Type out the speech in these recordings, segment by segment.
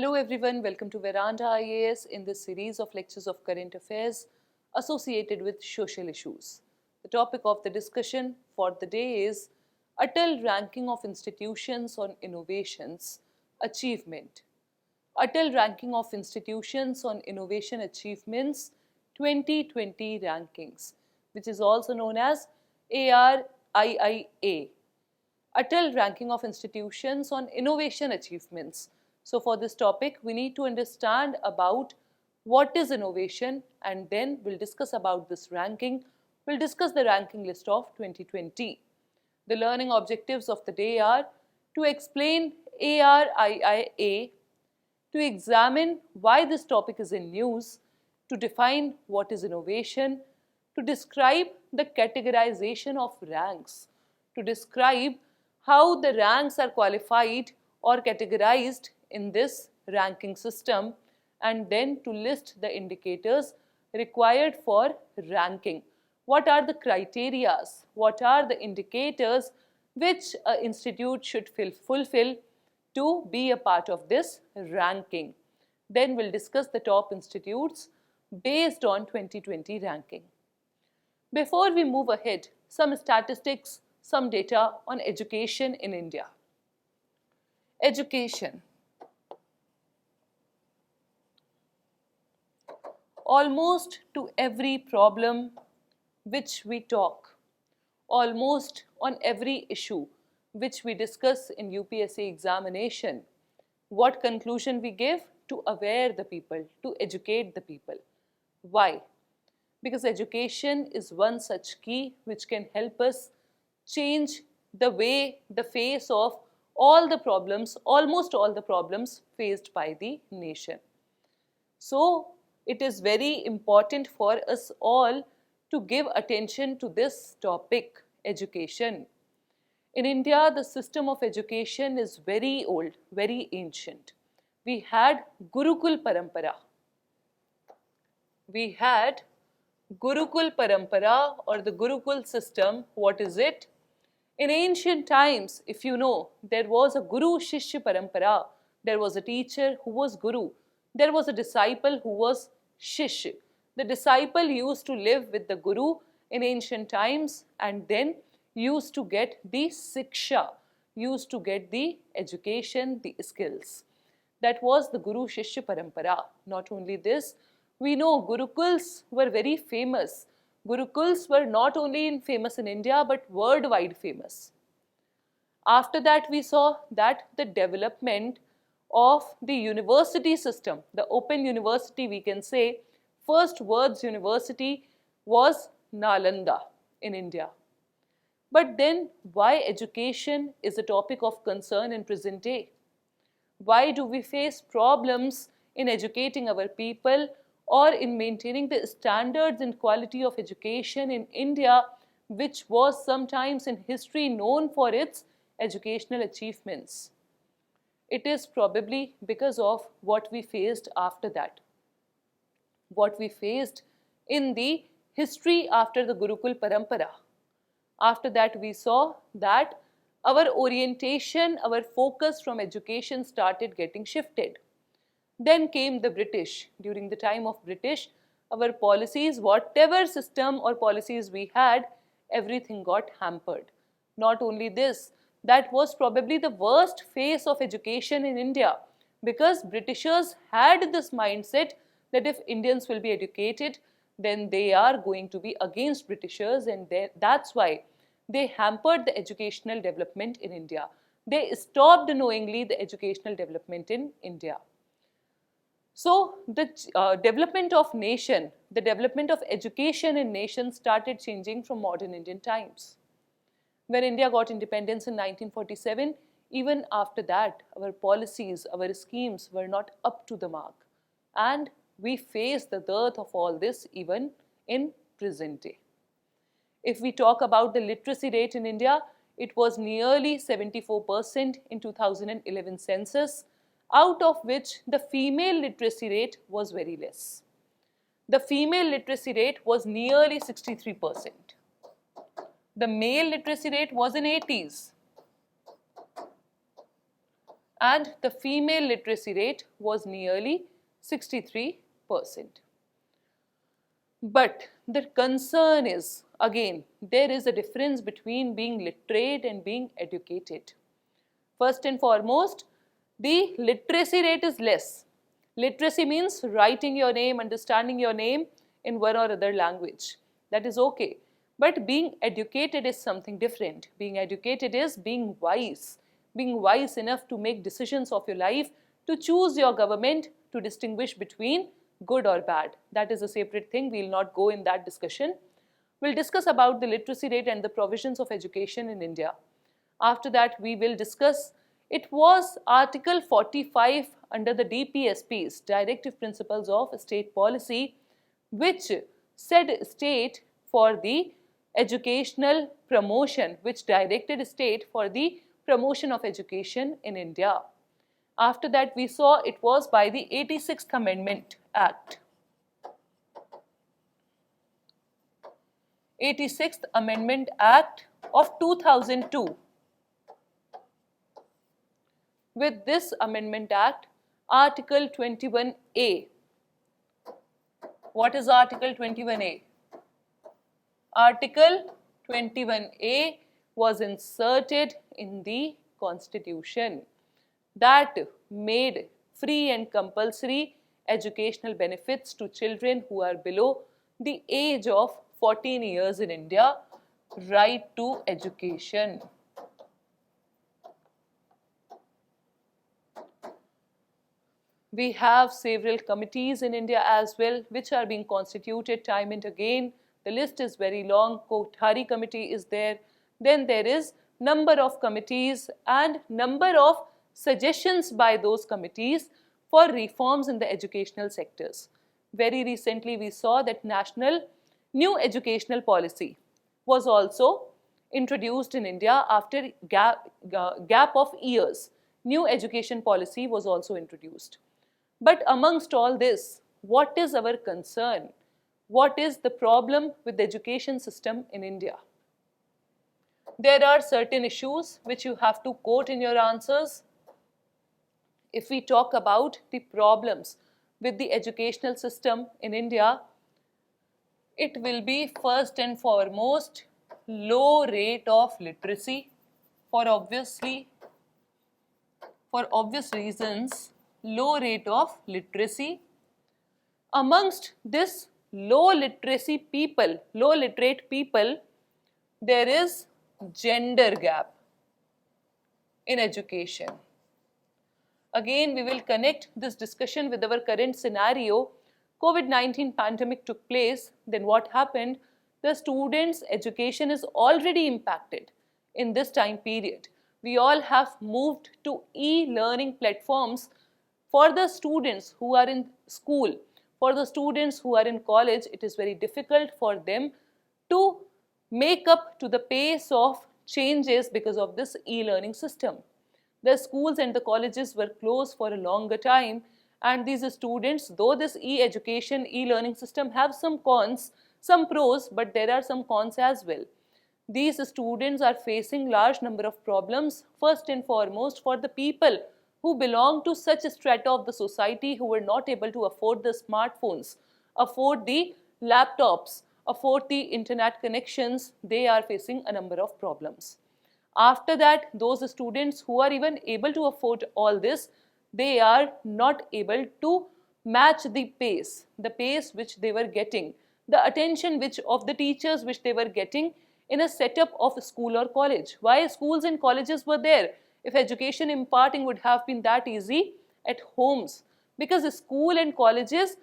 Hello everyone, welcome to Veranda IAS in this series of lectures of current affairs associated with social issues. The topic of the discussion for the day is Atal Ranking of Institutions on Innovations Achievement. Atal Ranking of Institutions on Innovation Achievements 2020 Rankings, which is also known as ARIIA. Atal Ranking of Institutions on Innovation Achievements. So for this topic, we need to understand about what is innovation, and then we'll discuss about this ranking. We'll discuss the ranking list of 2020. The learning objectives of the day are to explain ARIIA, to examine why this topic is in news, to define what is innovation, to describe the categorization of ranks, to describe how the ranks are qualified or categorized in this ranking system, and then to list the indicators required for ranking. What are the criteria? What are the indicators which an institute should fulfill to be a part of this ranking? Then we'll discuss the top institutes based on 2020 ranking. Before we move ahead, some statistics, some data on education in India. Education. Almost to every problem which we talk, almost on every issue which we discuss in UPSC examination, what conclusion we give? To aware the people, to educate the people. Why? Because education is one such key which can help us change the way, the face of all the problems, almost all the problems faced by the nation. So, it is very important for us all to give attention to this topic, education. In India, the system of education is very old, very ancient. We had Gurukul Parampara. We had Gurukul Parampara or the Gurukul system. What is it? In ancient times, if you know, there was a Guru Shishya Parampara. There was a teacher who was Guru. There was a disciple who was Shishya. The disciple used to live with the Guru in ancient times and then used to get the Siksha, used to get the education, the skills. That was the Guru Shishya Parampara. Not only this, we know Gurukuls were very famous. Gurukuls were not only famous in India but worldwide famous. After that, we saw that the development of the university system, the open university, we can say, first words university was Nalanda in India. But then why education is a topic of concern in present day? Why do we face problems in educating our people or in maintaining the standards and quality of education in India, which was sometimes in history known for its educational achievements? It is probably because of what we faced after that. What we faced in the history after the Gurukul Parampara. After that, we saw that our orientation, our focus from education started getting shifted. Then came the British. During the time of British, our policies, whatever system or policies we had, everything got hampered. Not only this, that was probably the worst phase of education in India, because Britishers had this mindset that if Indians will be educated, then they are going to be against Britishers, and that's why they hampered the educational development in India. They stopped knowingly the educational development in India. So the development of nation, the development of education in nation started changing from modern Indian times. When India got independence in 1947, even after that, our policies, our schemes were not up to the mark. And we face the dearth of all this even in present day. If we talk about the literacy rate in India, it was nearly 74% in 2011 census, out of which the female literacy rate was very less. The female literacy rate was nearly 63%. The male literacy rate was in 80s. and the female literacy rate was nearly 63%. But the concern is, again, there is a difference between being literate and being educated. First and foremost, the literacy rate is less. Literacy means writing your name, understanding your name in one or other language. That is okay. But being educated is something different. Being educated is being wise enough to make decisions of your life, to choose your government, to distinguish between good or bad. That is a separate thing. We will not go in that discussion. We'll discuss about the literacy rate and the provisions of education in India. After that, we will discuss, it was Article 45 under the DPSP's Directive Principles of State Policy, which said state for the educational promotion, which directed state for the promotion of education in India. After that, we saw it was by the 86th Amendment Act. 86th Amendment Act of 2002. With this Amendment Act, Article 21A. What is Article 21A? Article 21A was inserted in the Constitution that made free and compulsory educational benefits to children who are below the age of 14 years in India, right to education. We have several committees in India as well, which are being constituted time and again. The list is very long. Kothari committee is there. Then there is number of committees and number of suggestions by those committees for reforms in the educational sectors. Very recently, we saw that national new educational policy was also introduced in India after gap of years. New education policy was also introduced. But amongst all this, what is our concern? What is the problem with the education system in India? There are certain issues which you have to quote in your answers. If we talk about the problems with the educational system in India, it will be first and foremost low rate of literacy. For obvious reasons, low rate of literacy. Amongst this low literate people, there is gender gap in education. Again, we will connect this discussion with our current scenario. COVID-19 pandemic took place, then what happened? The students' education is already impacted in this time period. We all have moved to e-learning platforms. For the students who are in school, for the students who are in college, it is very difficult for them to make up to the pace of changes because of this e-learning system. The schools and the colleges were closed for a longer time, and these students, though this e-education, e-learning system have some cons, some pros, but there are some cons as well. These students are facing large number of problems, first and foremost for the people who belong to such a strata of the society who were not able to afford the smartphones, afford the laptops, afford the internet connections. They are facing a number of problems. After that, those students who are even able to afford all this, they are not able to match the pace which they were getting, the attention which of the teachers which they were getting in a setup of school or college. Why schools and colleges were there? If education imparting would have been that easy at homes, because school and colleges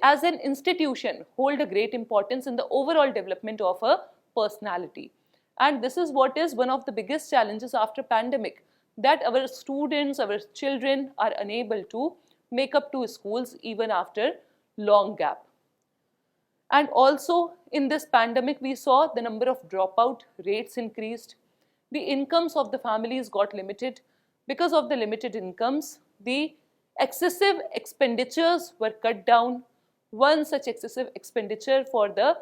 as an institution hold a great importance in the overall development of a personality. And this is what is one of the biggest challenges after pandemic, that our students, our children are unable to make up to schools even after long gap. And also in this pandemic, we saw the number of dropout rates increased. The incomes of the families got limited. Because of the limited incomes, the excessive expenditures were cut down. One such excessive expenditure for the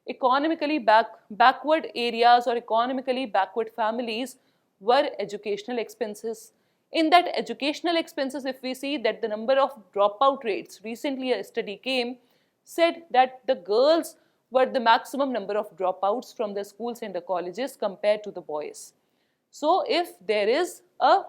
economically backward areas or economically backward families were educational expenses. In that educational expenses, if we see that the number of dropout rates, recently a study came, said that the girls were the maximum number of dropouts from the schools and the colleges compared to the boys. So if there is a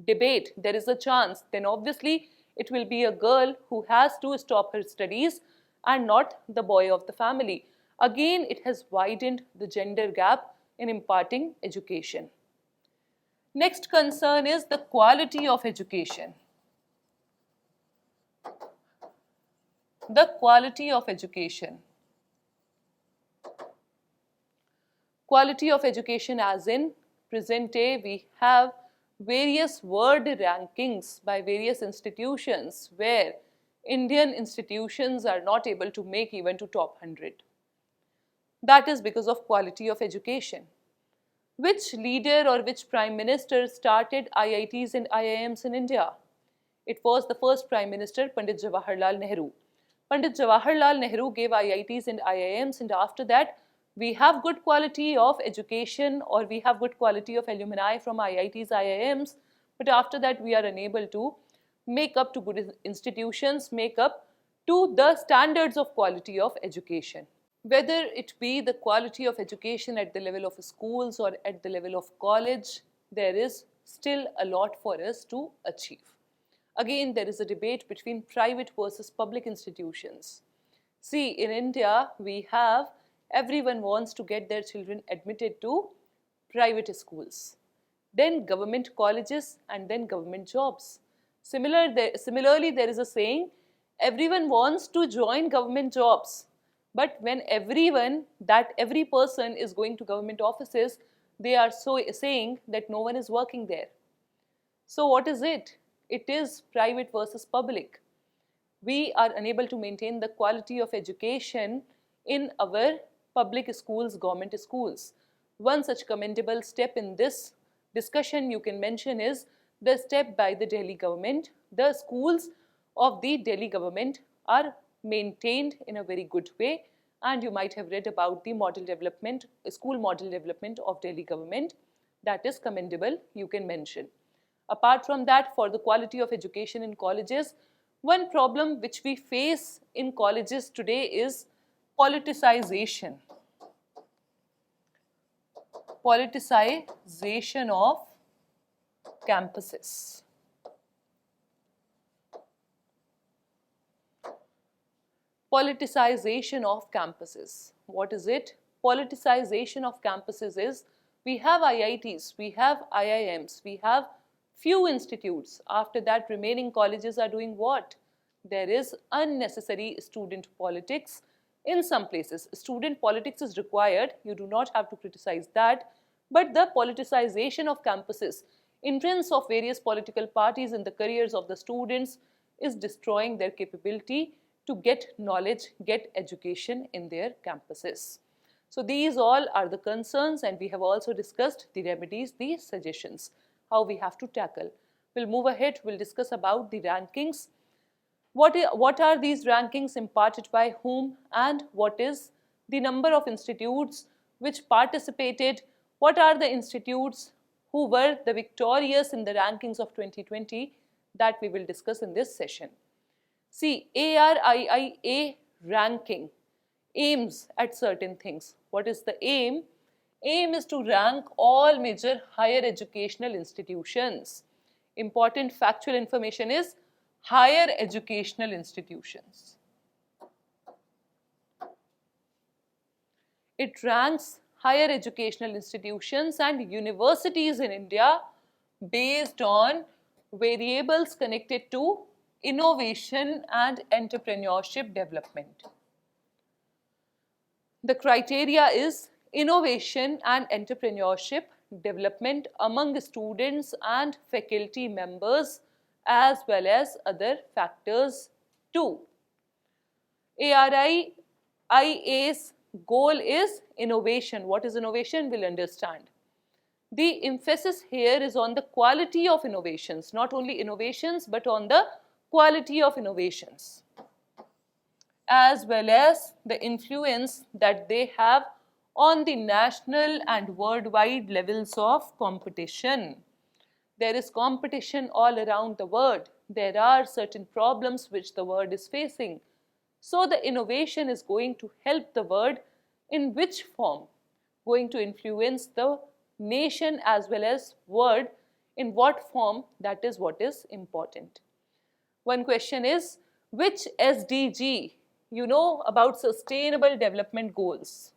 debate, there is a chance, then obviously it will be a girl who has to stop her studies and not the boy of the family. Again, it has widened the gender gap in imparting education. Next concern is the quality of education. The quality of education. Quality of education, as in present day we have various world rankings by various institutions where Indian institutions are not able to make even to top 100. That is because of quality of education. Which leader or which prime minister started IITs and IIMs in India? It was the first prime minister, Pandit Jawaharlal Nehru. Pandit Jawaharlal Nehru gave IITs and IIMs, and after that we have good quality of education, or we have good quality of alumni from IITs, IIMs, but after that we are unable to make up to good institutions, make up to the standards of quality of education. Whether it be the quality of education at the level of schools or at the level of college, there is still a lot for us to achieve. Again, there is a debate between private versus public institutions. See, in India, we have everyone wants to get their children admitted to private schools, then government colleges, and then government jobs. Similarly, there is a saying, everyone wants to join government jobs. But when every person is going to government offices, they are so saying that no one is working there. So what is it? It is private versus public. We are unable to maintain the quality of education in our public schools, government schools. One such commendable step in this discussion you can mention is the step by the Delhi government. The schools of the Delhi government are maintained in a very good way, and you might have read about the school model development of Delhi government. That is commendable, you can mention. Apart from that, for the quality of education in colleges, one problem which we face in colleges today is politicization. Politicization of campuses. Politicization of campuses. What is it? Politicization of campuses is, we have IITs, we have IIMs, we have few institutes. After that, remaining colleges are doing what? There is unnecessary student politics. In some places, student politics is required. You do not have to criticize that. But the politicization of campuses, entrance of various political parties in the careers of the students, is destroying their capability to get knowledge, get education in their campuses. So these all are the concerns, and we have also discussed the remedies, the suggestions, how we have to tackle. We'll move ahead, we'll discuss about the rankings. What are these rankings, imparted by whom, and what is the number of institutes which participated? What are the institutes who were the victorious in the rankings of 2020? That we will discuss in this session. See, ARIIA ranking aims at certain things. What is the aim? Aim is to rank all major higher educational institutions. Important factual information is higher educational institutions. It ranks higher educational institutions and universities in India based on variables connected to innovation and entrepreneurship development. The criteria is innovation and entrepreneurship development among students and faculty members, as well as other factors too. ARIIA's goal is innovation. What is innovation? We'll understand. The emphasis here is on the quality of innovations, not only innovations but on the quality of innovations, as well as the influence that they have on the national and worldwide levels of competition. There is competition all around the world. There are certain problems which the world is facing. So the innovation is going to help the world in which form? Going to influence the nation as well as world in what form? That is what is important. One question is, which SDG? You know about Sustainable Development Goals.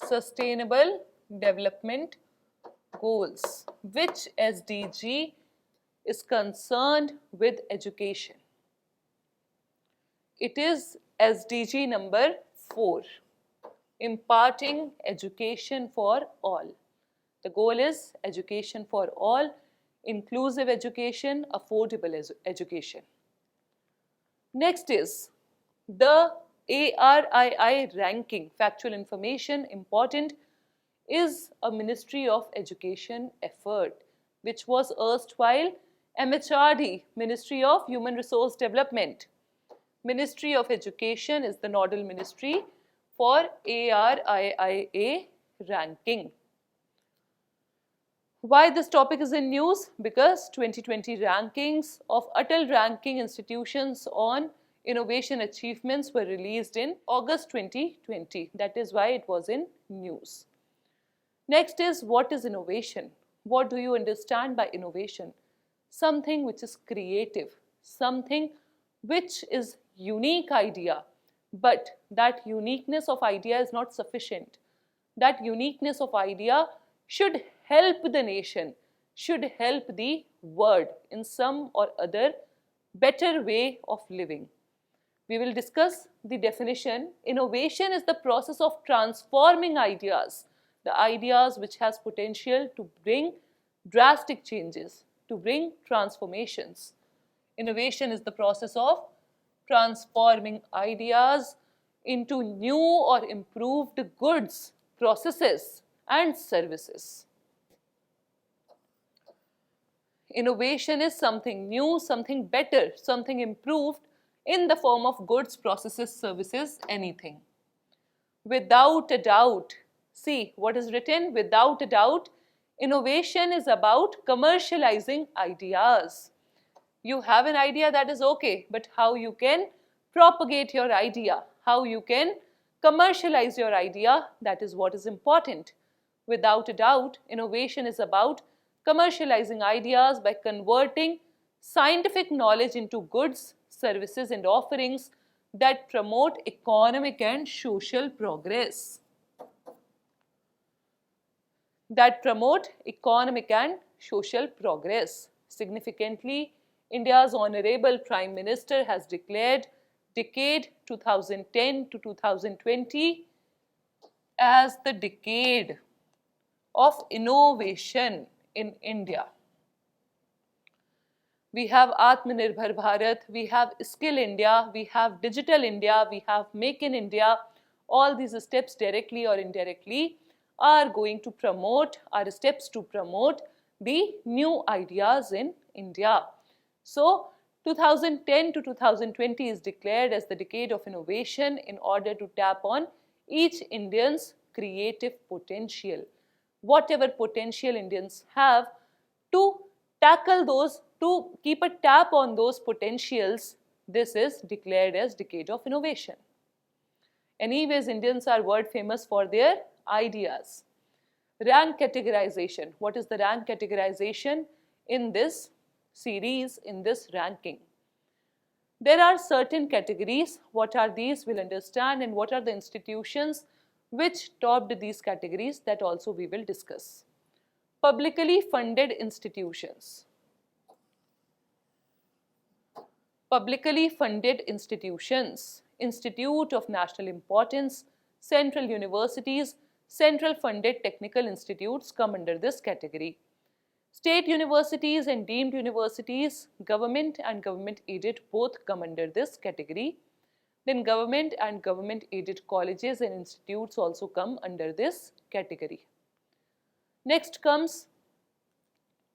Sustainable Development Goals. Which SDG is concerned with education? It is SDG number 4, imparting education for all. The goal is education for all, inclusive education, affordable education. Next is the ARII ranking, factual information, important, is a Ministry of Education effort, which was erstwhile MHRD, Ministry of Human Resource Development. Ministry of Education is the nodal ministry for ARIIA ranking. Why this topic is in news? Because 2020 rankings of Atal ranking institutions on innovation achievements were released in August 2020. That is why it was in news. Next is, what is innovation? What do you understand by innovation? Something which is creative, something which is unique idea, but that uniqueness of idea is not sufficient. That uniqueness of idea should help the nation, should help the world in some or other better way of living. We will discuss the definition. Innovation is the process of transforming ideas, the ideas which has potential to bring drastic changes, to bring transformations. Innovation is the process of transforming ideas into new or improved goods, processes, and services. Innovation is something new, something better, something improved in the form of goods, processes, services, anything. Without a doubt, see what is written, without a doubt, innovation is about commercializing ideas. You have an idea, that is okay, but how you can propagate your idea, how you can commercialize your idea, that is what is important. Without a doubt, innovation is about commercializing ideas by converting scientific knowledge into goods, services, and offerings that promote economic and social progress. That promote economic and social progress. Significantly, India's Honorable Prime Minister has declared decade 2010 to 2020 as the decade of innovation in India. We have Atmanirbhar Bharat, we have Skill India, we have Digital India, we have Make in India. All these steps directly or indirectly are going to promote, are steps to promote the new ideas in India. So 2010 to 2020 is declared as the decade of innovation in order to tap on each Indian's creative potential. Whatever potential Indians have, to tackle those, to keep a tap on those potentials, this is declared as decade of innovation. Anyways, Indians are world famous for their ideas. Rank categorization. What is the rank categorization in this series, in this ranking? There are certain categories. What are these? We'll understand, and what are the institutions which topped these categories, that also we will discuss. Publicly funded institutions. Publicly funded institutions, Institute of National Importance, central universities, central funded technical institutes come under this category. State universities and deemed universities, government and government aided, both come under this category. Then government and government aided colleges and institutes also come under this category. Next comes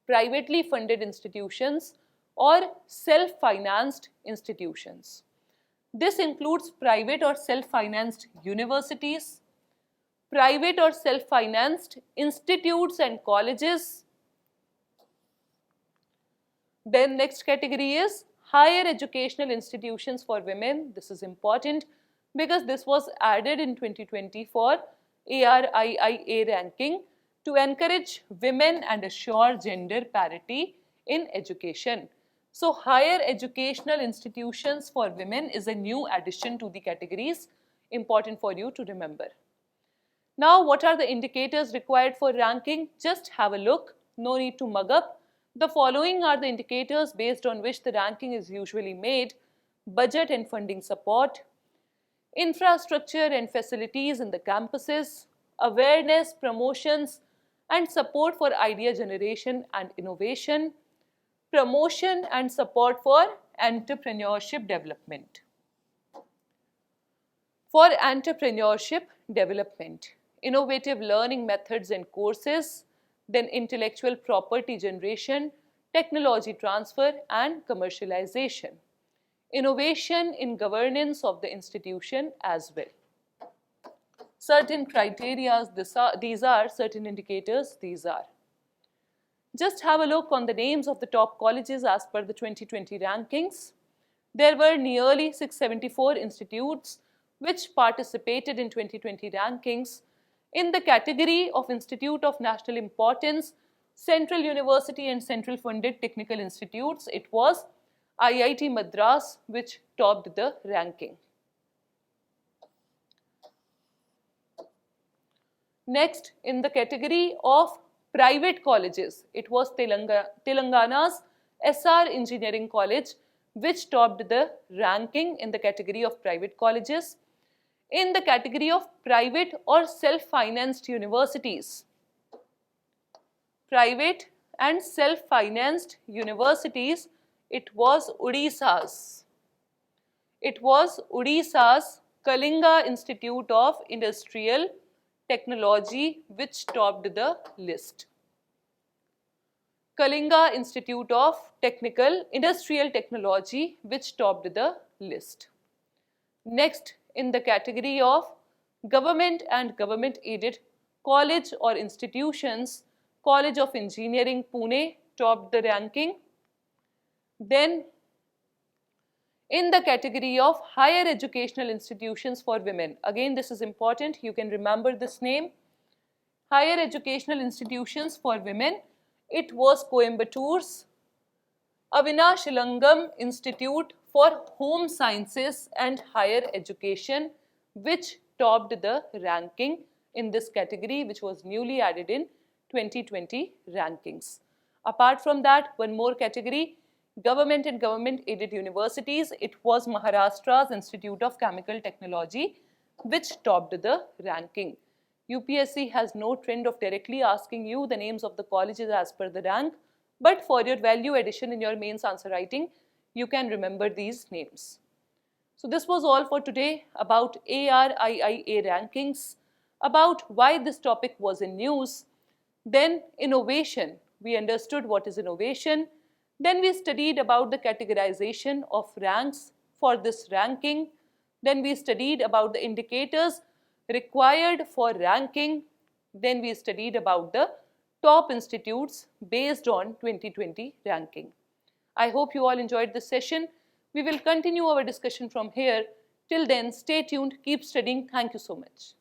privately funded institutions or self-financed institutions. This includes private or self-financed universities, private or self-financed institutes and colleges. Then next category is higher educational institutions for women. This is important because this was added in 2020 for ARIIA ranking to encourage women and assure gender parity in education. So higher educational institutions for women is a new addition to the categories, important for you to remember. Now, what are the indicators required for ranking? Just have a look, no need to mug up. The following are the indicators based on which the ranking is usually made: budget and funding support, infrastructure and facilities in the campuses, awareness, promotions and support for idea generation and innovation, promotion and support for entrepreneurship development. For entrepreneurship development, innovative learning methods and courses, then intellectual property generation, technology transfer and commercialization. Innovation in governance of the institution as well. Certain criteria, these are certain indicators, these are. Just have a look on the names of the top colleges as per the 2020 rankings. There were nearly 674 institutes which participated in 2020 rankings. In the category of Institute of National Importance, Central University and Central Funded Technical Institutes, it was IIT Madras which topped the ranking. Next, in the category of private colleges, it was Telangana's SR Engineering College which topped the ranking in the category of private colleges. In the category of private or self-financed universities, private and self-financed universities, it was Odisha's. It was Odisha's Kalinga Institute of Industrial Technology which topped the list. Kalinga Institute of Industrial Technology which topped the list. Next, in the category of government and government aided college or institutions, College of Engineering Pune topped the ranking. Then in the category of higher educational institutions for women, again this is important, you can remember this name, higher educational institutions for women, it was Coimbator's Avinashalangam Institute for Home Sciences and Higher Education which topped the ranking in this category, which was newly added in 2020 rankings. Apart from that, one more category, government and government aided universities, it was Maharashtra's Institute of Chemical Technology which topped the ranking. UPSC has no trend of directly asking you the names of the colleges as per the rank, but for your value addition in your mains answer writing, you can remember these names. So this was all for today about ARIIA rankings, about why this topic was in news. Then innovation, we understood what is innovation. Then we studied about the categorization of ranks for this ranking. Then we studied about the indicators required for ranking. Then we studied about the top institutes based on 2020 ranking. I hope you all enjoyed this session. We will continue our discussion from here. Till then, stay tuned, keep studying. Thank you so much.